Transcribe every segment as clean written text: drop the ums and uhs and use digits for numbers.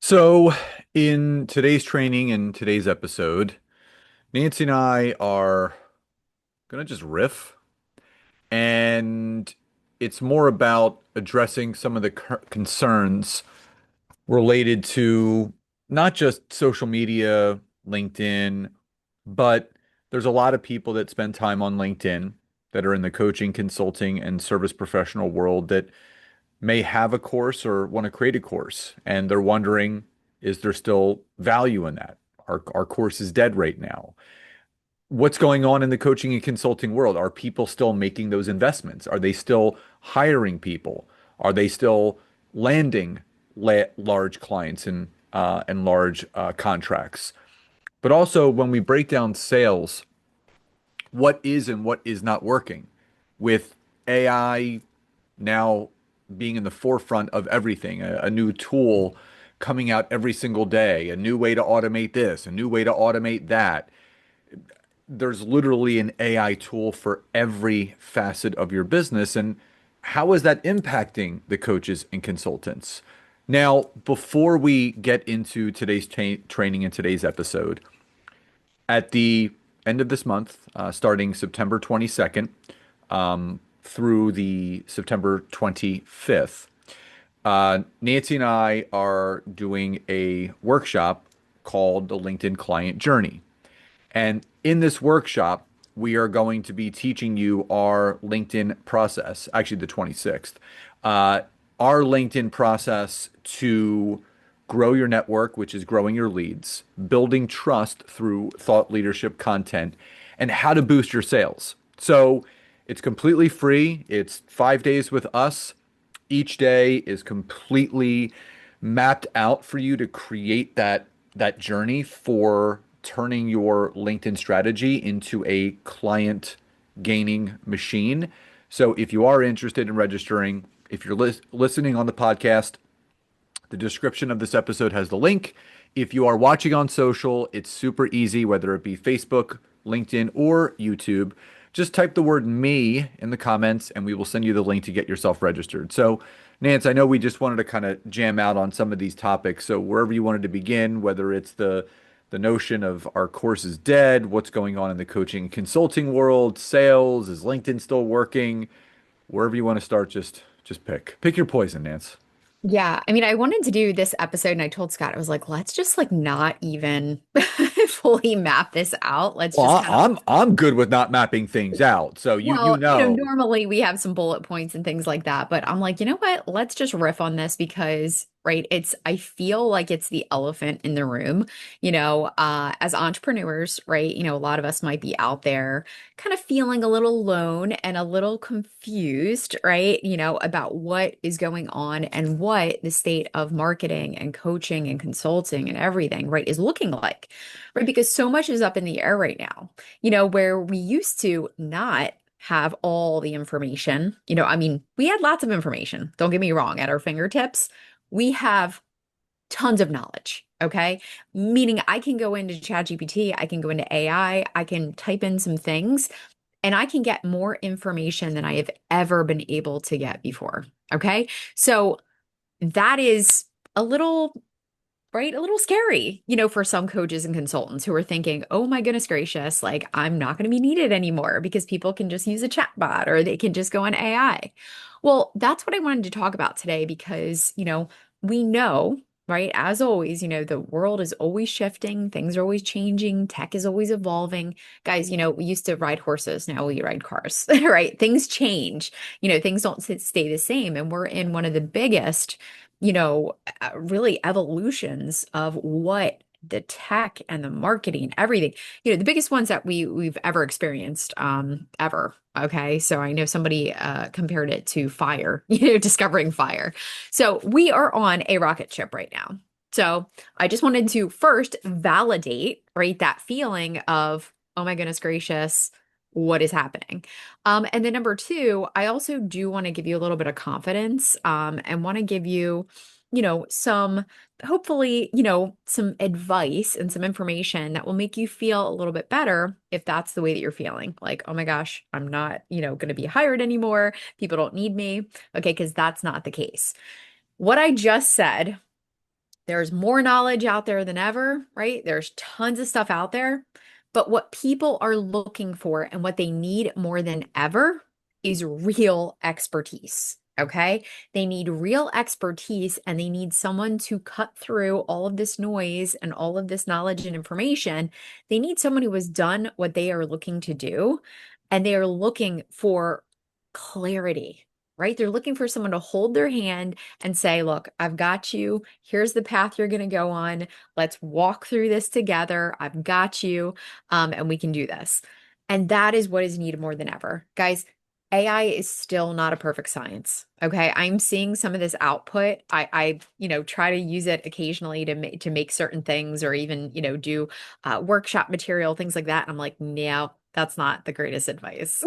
So, in today's training and today's episode, Nancy and I are going to just riff, and it's more about addressing some of the concerns related to not just social media, LinkedIn, but there's a lot of people that spend time on LinkedIn that are in the coaching, consulting, and service professional world that may have a course or want to create a course, and they're wondering, is there still value in that? Our course is dead right now. What's going on in the coaching and consulting world? Are people still making those investments? Are they still hiring people? Are they still landing large clients and large contracts? But also, when we break down sales, what is and what is not working with AI now being in the forefront of everything, a new tool coming out every single day, a new way to automate this, a new way to automate that. There's literally an AI tool for every facet of your business. And how is that impacting the coaches and consultants? Now, before we get into today's training and today's episode, at the end of this month, starting September 22nd through the September 25th, Nancy and I are doing a workshop called the LinkedIn Client Journey. And in this workshop, we are going to be teaching you our LinkedIn process, actually the 26th, uh, our LinkedIn process to grow your network, which is growing your leads, building trust through thought leadership content, and how to boost your sales. So it's completely free. It's 5 days with us. Each day is completely mapped out for you to create that journey for turning your LinkedIn strategy into a client gaining machine. So if you are interested in registering, if you're listening on the podcast, the description of this episode has the link. If you are watching on social, it's super easy, whether it be Facebook, LinkedIn, or YouTube. Just type the word me in the comments and we will send you the link to get yourself registered. So, Nance, I know we just wanted to kind of jam out on some of these topics. So, wherever you wanted to begin, whether it's the notion of our course is dead, what's going on in the coaching and consulting world, sales, is LinkedIn still working? Wherever you want to start, just pick your poison, Nance. Yeah, I mean, I wanted to do this episode and I told Scott, I was like, let's just like not even fully map this out. Let's Well, just kind of I'm good with not mapping things out. So you well, know. normally we have some bullet points and things like that, but I'm like, you know what? Let's just riff on this because, right, I feel like it's the elephant in the room, as entrepreneurs, right? A lot of us might be out there kind of feeling a little alone and a little confused, right? About what is going on and what the state of marketing and coaching and consulting and everything, right, is looking like, right? Because so much is up in the air right now, where we used to not have all the information. I mean, we had lots of information, don't get me wrong, at our fingertips. We have tons of knowledge. Okay. Meaning I can go into ChatGPT, I can go into AI, I can type in some things and I can get more information than I have ever been able to get before. Okay. So that is a little, right? A little scary, for some coaches and consultants who are thinking, oh my goodness gracious, like I'm not going to be needed anymore because people can just use a chat bot or they can just go on AI. Well, that's what I wanted to talk about today because, we know, right? As always, the world is always shifting, things are always changing, tech is always evolving. Guys, we used to ride horses, now we ride cars, right? Things change, things don't stay the same. And we're in one of the biggest really evolutions of what the tech and the marketing, everything, the biggest ones that we've ever experienced, ever. Okay. So I know somebody compared it to fire, discovering fire. So we are on a rocket ship right now. So I just wanted to first validate, right, that feeling of, oh my goodness gracious, what is happening? And then number two, I also do want to give you a little bit of confidence, and want to give you, some hopefully, some advice and some information that will make you feel a little bit better if that's the way that you're feeling. Like, oh my gosh, I'm not, going to be hired anymore. People don't need me. Okay, because that's not the case. What I just said There's more knowledge out there than ever, right? There's tons of stuff out there. But what people are looking for and what they need more than ever is real expertise. Okay. They need real expertise and they need someone to cut through all of this noise and all of this knowledge and information. They need someone who has done what they are looking to do and they are looking for clarity, right? They're looking for someone to hold their hand and say, look, I've got you. Here's the path you're going to go on. Let's walk through this together. I've got you, and we can do this. And that is what is needed more than ever. Guys, AI is still not a perfect science. Okay. I'm seeing some of this output. I try to use it occasionally to make certain things or even, do workshop material, things like that. And I'm like, no, that's not the greatest advice.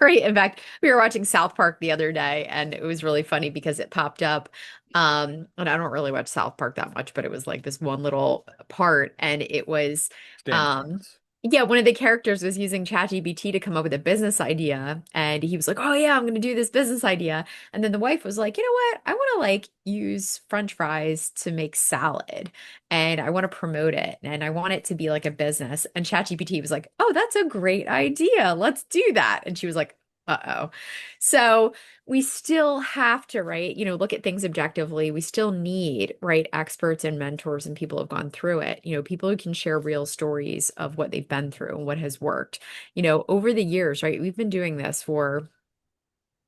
Right. In fact, we were watching South Park the other day and it was really funny because it popped up. And I don't really watch South Park that much, but it was like this one little part and it was Stand um comments. yeah, one of the characters was using ChatGPT to come up with a business idea and he was like, "Oh yeah, I'm going to do this business idea." And then the wife was like, "You know what? I want to like use French fries to make salad and I want to promote it and I want it to be like a business." And ChatGPT was like, "Oh, that's a great idea. Let's do that." And she was like, "Uh-oh." So we still have to, right, look at things objectively. We still need, right, experts and mentors and people who have gone through it, people who can share real stories of what they've been through and what has worked, over the years, right? We've been doing this for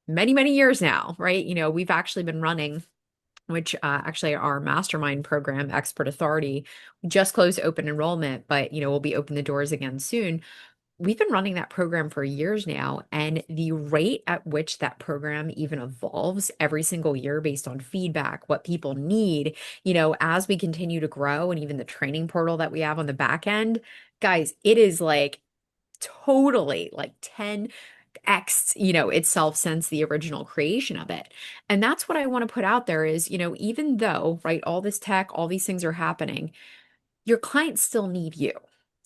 many, many years now, right? We've actually been running which actually our mastermind program, Expert Authority, just closed open enrollment, but we'll be open the doors again soon. We've been running that program for years now, and the rate at which that program even evolves every single year based on feedback, what people need, as we continue to grow, and even the training portal that we have on the back end, guys, it is like totally like 10x, itself since the original creation of it. And that's what I want to put out there is, even though, right, all this tech, all these things are happening, your clients still need you.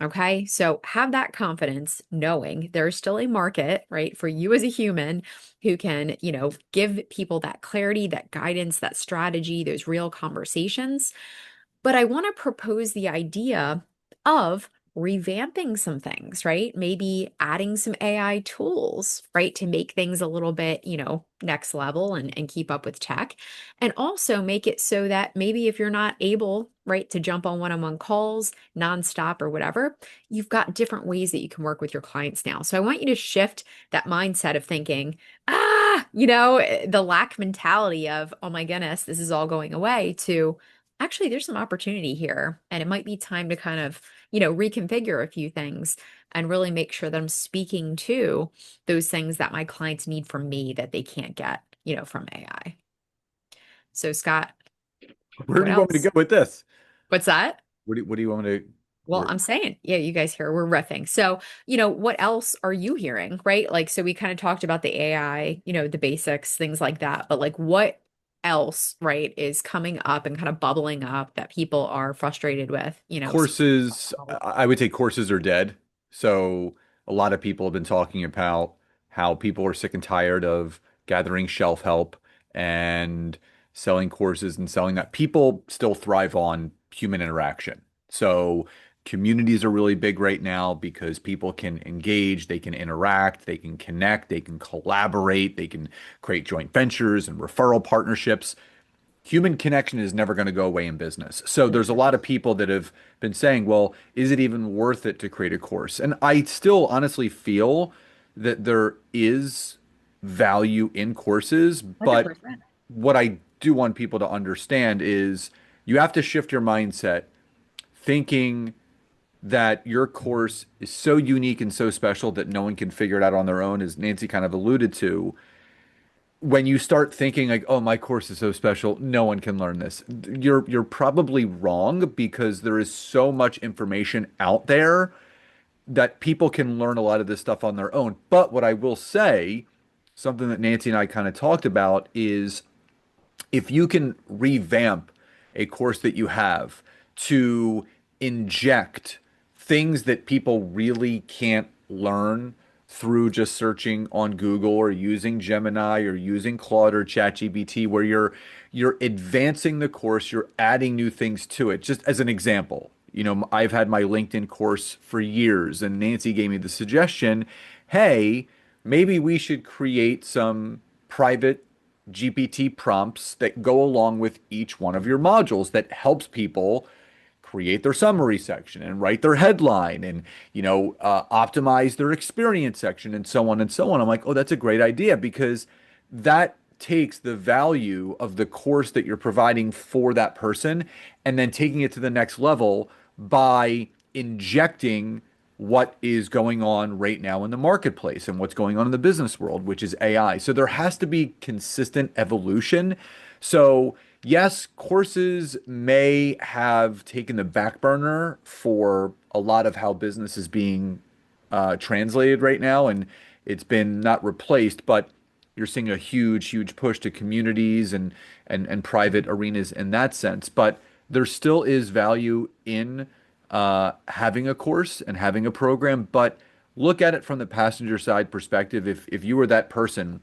Okay. So have that confidence knowing there's still a market, right, for you as a human who can, give people that clarity, that guidance, that strategy, those real conversations. But I want to propose the idea of revamping some things, right? Maybe adding some AI tools, right, to make things a little bit, next level and keep up with tech. And also make it so that maybe if you're not able, right, to jump on one-on-one calls nonstop or whatever, you've got different ways that you can work with your clients now. So I want you to shift that mindset of thinking, the lack mentality of, oh my goodness, this is all going away to actually there's some opportunity here and it might be time to kind of reconfigure a few things and really make sure that I'm speaking to those things that my clients need from me that they can't get from AI. So Scott, Where what do you want me to else? go with this? What's that? What do you want me to Well, where I'm saying, yeah, you guys here, we're riffing. So, what else are you hearing, right? Like, so we kind of talked about the AI, the basics, things like that, but like what else, right, is coming up and kind of bubbling up that people are frustrated with, courses, I would say courses are dead. So a lot of people have been talking about how people are sick and tired of gathering shelf help and selling courses and selling that. People still thrive on human interaction. So communities are really big right now because people can engage, they can interact, they can connect, they can collaborate, they can create joint ventures and referral partnerships. Human connection is never going to go away in business. So there's a Mhm. lot of people that have been saying, well, is it even worth it to create a course? And I still honestly feel that there is value in courses, but 100%. what I do want people to understand is you have to shift your mindset thinking that your course is so unique and so special that no one can figure it out on their own, as Nancy kind of alluded to. When you start thinking like, oh, my course is so special, no one can learn this. You're probably wrong because there is so much information out there that people can learn a lot of this stuff on their own. But what I will say, something that Nancy and I kind of talked about is if you can revamp a course that you have to inject things that people really can't learn through just searching on Google or using Gemini or using Claude or ChatGPT, where you're advancing the course, you're adding new things to it. Just as an example, I've had my LinkedIn course for years, and Nancy gave me the suggestion, hey, maybe we should create some private GPT prompts that go along with each one of your modules that helps people create their summary section and write their headline and optimize their experience section and so on and so on. I'm like, oh, that's a great idea because that takes the value of the course that you're providing for that person and then taking it to the next level by injecting what is going on right now in the marketplace and what's going on in the business world, which is AI. So there has to be consistent evolution. So yes, courses may have taken the back burner for a lot of how business is being translated right now, and it's been not replaced, but you're seeing a huge, huge push to communities and private arenas in that sense. But there still is value in having a course and having a program, but look at it from the passenger side perspective. If you were that person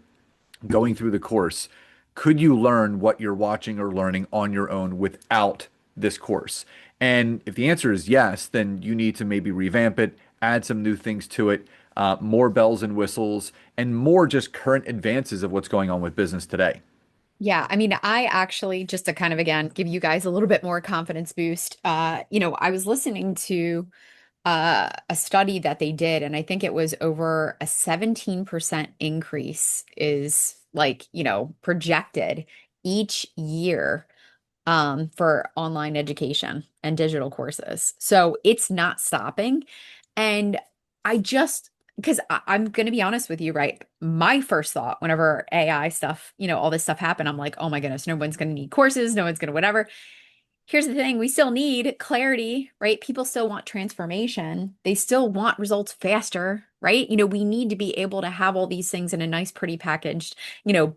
going through the course, could you learn what you're watching or learning on your own without this course? And if the answer is yes, then you need to maybe revamp it, add some new things to it, more bells and whistles, and more just current advances of what's going on with business today. Yeah, I mean, I actually, just to kind of again give you guys a little bit more confidence boost, I was listening to a study that they did, and I think it was over a 17% increase is like, projected each year for online education and digital courses. So it's not stopping. And I just, because I'm going to be honest with you, right? My first thought whenever AI stuff, all this stuff happened, I'm like, oh my goodness, no one's going to need courses, no one's going to whatever. Here's the thing, we still need clarity, right? People still want transformation. They still want results faster, right? We need to be able to have all these things in a nice, pretty packaged,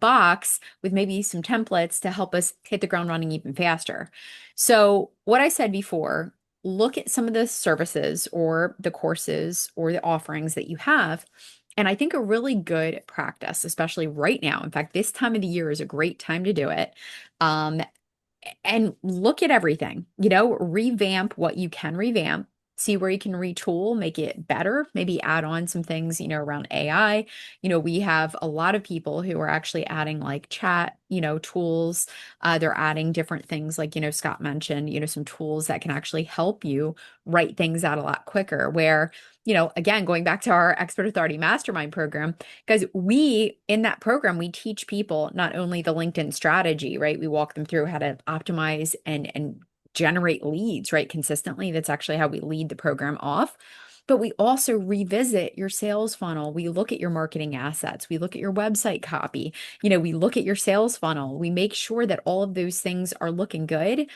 box with maybe some templates to help us hit the ground running even faster. So, what I said before, look at some of the services or the courses or the offerings that you have. And I think a really good practice, especially right now, in fact, this time of the year is a great time to do it. Um, and look at everything, revamp what you can revamp, see where you can retool, make it better, maybe add on some things, around AI. We have a lot of people who are actually adding like chat, tools. They're adding different things like, Scott mentioned, some tools that can actually help you write things out a lot quicker. Where, again, going back to our Expert Authority Mastermind program, because in that program, we teach people not only the LinkedIn strategy, right? We walk them through how to optimize and generate leads, right? Consistently. That's actually how we lead the program off. But we also revisit your sales funnel. We look at your marketing assets. We look at your website copy. We look at your sales funnel. We make sure that all of those things are looking good.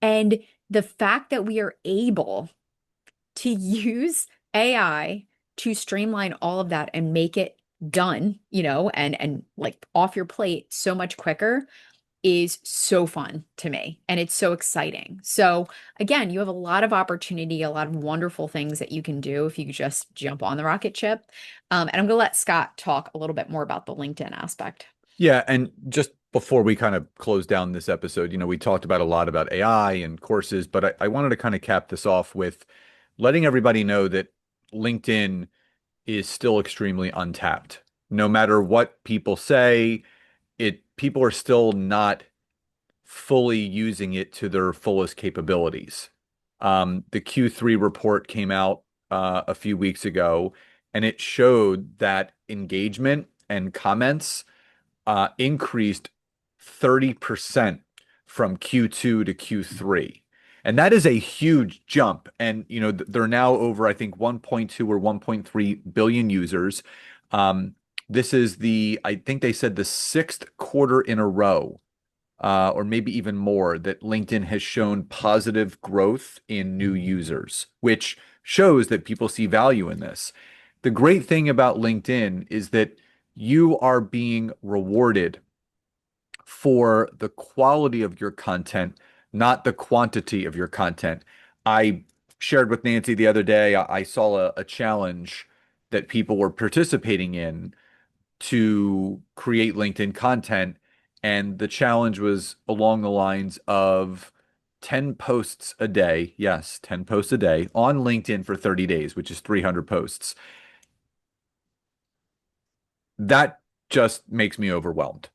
And the fact that we are able to use AI to streamline all of that and make it done, and like off your plate so much quicker is so fun to me and it's so exciting. So again, you have a lot of opportunity, a lot of wonderful things that you can do if you just jump on the rocket ship. And I'm going to let Scott talk a little bit more about the LinkedIn aspect. Yeah, and just before we kind of close down this episode, we talked about a lot about AI and courses, but I wanted to kind of cap this off with letting everybody know that LinkedIn is still extremely untapped. No matter what people say, people are still not fully using it to their fullest capabilities. The Q3 report came out a few weeks ago, and it showed that engagement and comments increased 30% from Q2 to Q3. And that is a huge jump. And, they're now over, I think, 1.2 or 1.3 billion users. This is I think they said the sixth quarter in a row, or maybe even more, that LinkedIn has shown positive growth in new users, which shows that people see value in this. The great thing about LinkedIn is that you are being rewarded for the quality of your content, not the quantity of your content. I shared with Nancy the other day, I saw a challenge that people were participating in to create LinkedIn content. And the challenge was along the lines of 10 posts a day. Yes, 10 posts a day on LinkedIn for 30 days, which is 300 posts. That just makes me overwhelmed.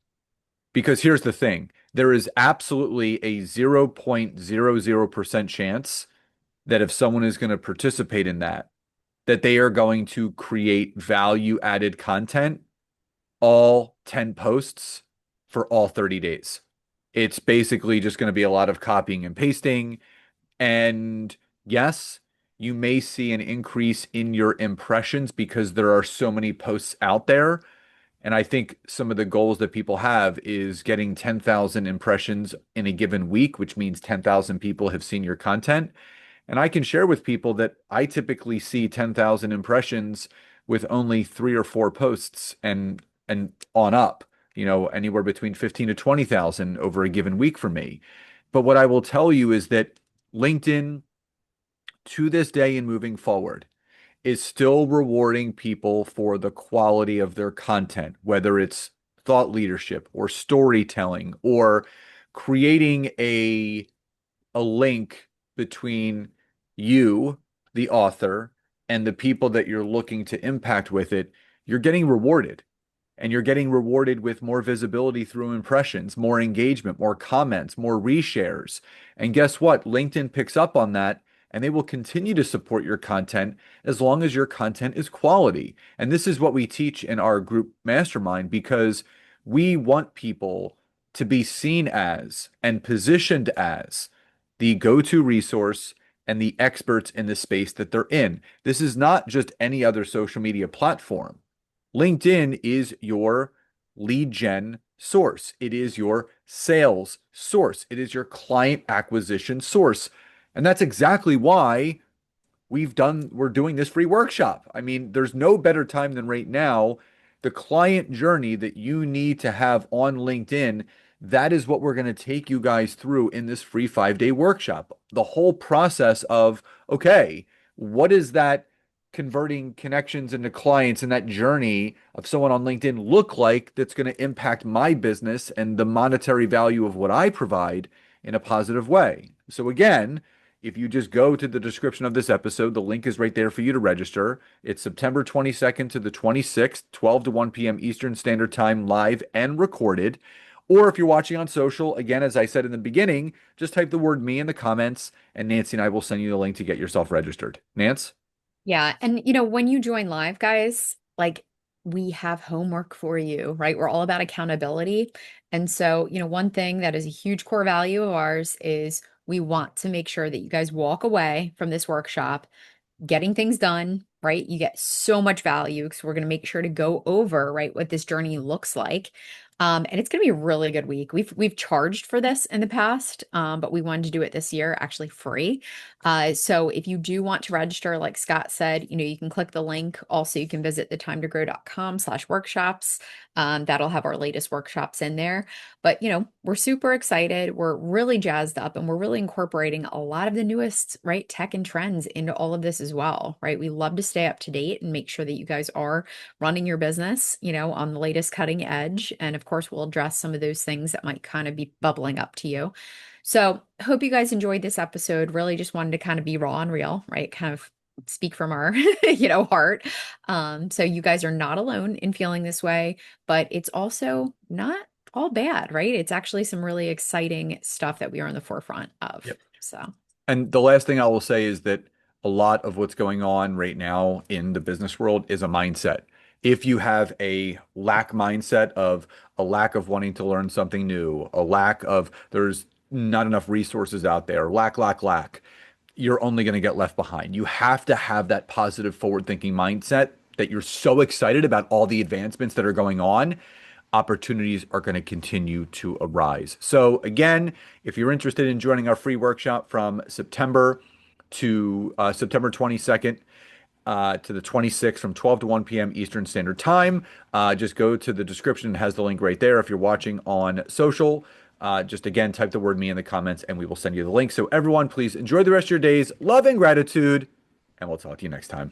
Because here's the thing, there is absolutely a 0.00% chance that if someone is going to participate in that, that they are going to create value added content all 10 posts for all 30 days. It's basically just going to be a lot of copying and pasting. And yes, you may see an increase in your impressions because there are so many posts out there. And I think some of the goals that people have is getting 10,000 impressions in a given week, which means 10,000 people have seen your content. And I can share with people that I typically see 10,000 impressions with only 3 or 4 posts and on up, anywhere between 15 to 20,000 over a given week for me. But what I will tell you is that LinkedIn to this day and moving forward is still rewarding people for the quality of their content, whether it's thought leadership or storytelling or creating a link between you, the author, and the people that you're looking to impact with it. You're getting rewarded. And you're getting rewarded with more visibility through impressions, more engagement, more comments, more reshares. And guess what? LinkedIn picks up on that and they will continue to support your content as long as your content is quality. And this is what we teach in our group mastermind because we want people to be seen as and positioned as the go-to resource and the experts in the space that they're in. This is not just any other social media platform. LinkedIn is your lead gen source. It is your sales source. It is your client acquisition source. And that's exactly why we're doing this free workshop. I mean, there's no better time than right now. The client journey that you need to have on LinkedIn, that is what we're going to take you guys through in this free 5-day workshop. The whole process of, okay, what is that converting connections into clients and that journey of someone on LinkedIn look like that's going to impact my business and the monetary value of what I provide in a positive way. So again, if you just go to the description of this episode, the link is right there for you to register. It's September 22nd to the 26th, 12 to 1 p.m. Eastern Standard Time, live and recorded. Or if you're watching on social, again, as I said in the beginning, just type the word me in the comments, and Nancy and I will send you the link to get yourself registered. Nance? Yeah. And, when you join live, guys, like we have homework for you, right? We're all about accountability. And so, one thing that is a huge core value of ours is we want to make sure that you guys walk away from this workshop getting things done, right? You get so much value because we're going to make sure to go over, right, what this journey looks like. And it's going to be a really good week. We've charged for this in the past, but we wanted to do it this year actually free. So if you do want to register, like Scott said, you can click the link. Also, you can visit thetimetogrow.com/workshops. That'll have our latest workshops in there. But we're super excited. We're really jazzed up and we're really incorporating a lot of the newest, right, tech and trends into all of this as well, right? We love to stay up to date and make sure that you guys are running your business, on the latest cutting edge. And of course, we'll address some of those things that might kind of be bubbling up to you. So, hope you guys enjoyed this episode. Really just wanted to kind of be raw and real, right? Kind of speak from our, heart. So you guys are not alone in feeling this way, but it's also not all bad, right? It's actually some really exciting stuff that we are on the forefront of. Yep. So, And the last thing I will say is that a lot of what's going on right now in the business world is a mindset. If you have a lack mindset of a lack of wanting to learn something new, a lack of there's not enough resources out there, lack, you're only going to get left behind. You have to have that positive forward-thinking mindset that you're so excited about all the advancements that are going on. Opportunities are going to continue to arise. So again, if you're interested in joining our free workshop from September to September 22nd to the 26th from 12 to 1 p.m. Eastern Standard Time, just go to the description. It has the link right there. If you're watching on social, just again, type the word me in the comments and we will send you the link. So everyone, please enjoy the rest of your days. Love and gratitude, and we'll talk to you next time.